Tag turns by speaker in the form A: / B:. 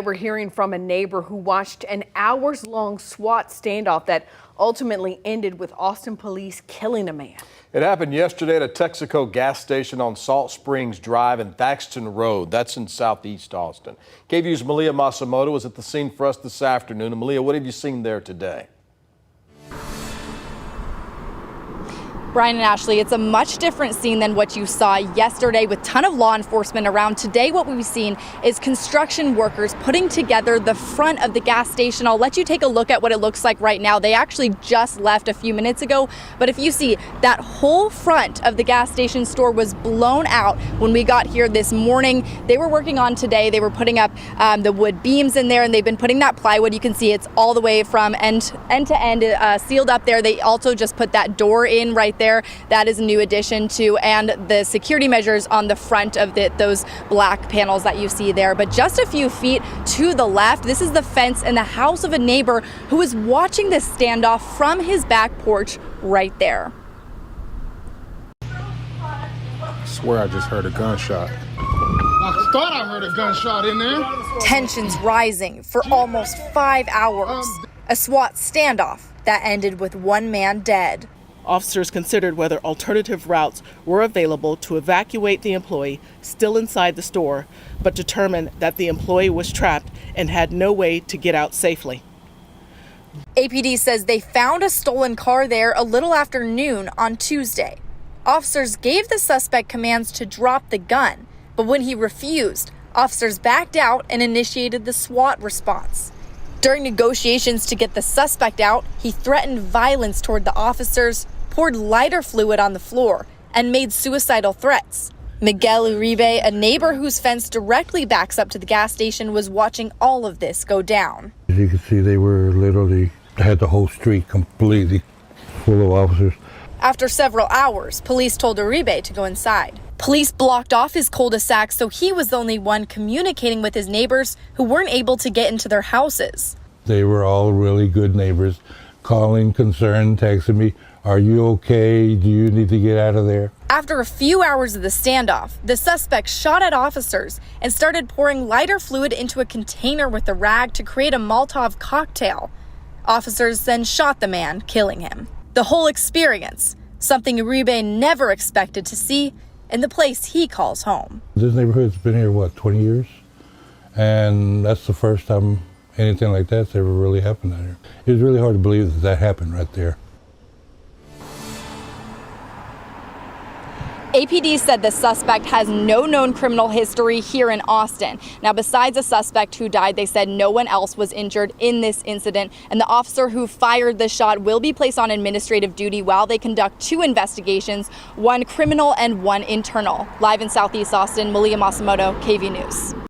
A: We're hearing from a neighbor who watched an hours-long SWAT standoff that ultimately ended with Austin police killing a man.
B: It happened yesterday at a Texaco gas station on Salt Springs Drive and Thaxton Road. That's in southeast Austin. KVUE's Melia Masumoto was at the scene for us this afternoon. And Melia, what have you seen there today?
C: Brian and Ashley, it's a much different scene than what you saw yesterday with a ton of law enforcement around. Today, what we've seen is construction workers putting together the front of the gas station. I'll let you take a look at what it looks like right now. They actually just left a few minutes ago. But if you see, that whole front of the gas station store was blown out when we got here this morning. They were working on today. They were putting up the wood beams in there, and they've been putting that plywood. You can see it's all the way from end to end sealed up there. They also just put that door in right there. That is a new addition to, and the security measures on the front of those black panels that you see there. But just a few feet to the left, this is the fence and the house of a neighbor who was watching this standoff from his back porch right there.
D: I swear I just heard a gunshot. I thought I heard a gunshot in there.
C: Tensions rising for almost 5 hours. A SWAT standoff that ended with one man dead.
E: Officers considered whether alternative routes were available to evacuate the employee still inside the store, but determined that the employee was trapped and had no way to get out safely.
C: APD says they found a stolen car there a little after noon on Tuesday. Officers gave the suspect commands to drop the gun, but when he refused, officers backed out and initiated the SWAT response. During negotiations to get the suspect out, he threatened violence toward the officers, poured lighter fluid on the floor, and made suicidal threats. Miguel Uribe, a neighbor whose fence directly backs up to the gas station, was watching all of this go down.
F: As you can see, they had the whole street completely full of officers.
C: After several hours, police told Uribe to go inside. Police blocked off his cul-de-sac, so he was the only one communicating with his neighbors who weren't able to get into their houses.
F: They were all really good neighbors, calling, concerned, texting me, "Are you okay? Do you need to get out of there?"
C: After a few hours of the standoff, the suspect shot at officers and started pouring lighter fluid into a container with a rag to create a Molotov cocktail. Officers then shot the man, killing him. The whole experience, something Uribe never expected to see in the place he calls home.
F: This neighborhood's been here, 20 years? And that's the first time anything like that's ever really happened out here. It was really hard to believe that happened right there.
C: APD said the suspect has no known criminal history here in Austin. Now, besides a suspect who died, they said no one else was injured in this incident. And the officer who fired the shot will be placed on administrative duty while they conduct 2 investigations, one criminal and one internal. Live in Southeast Austin, Melia Masumoto, KVUE News.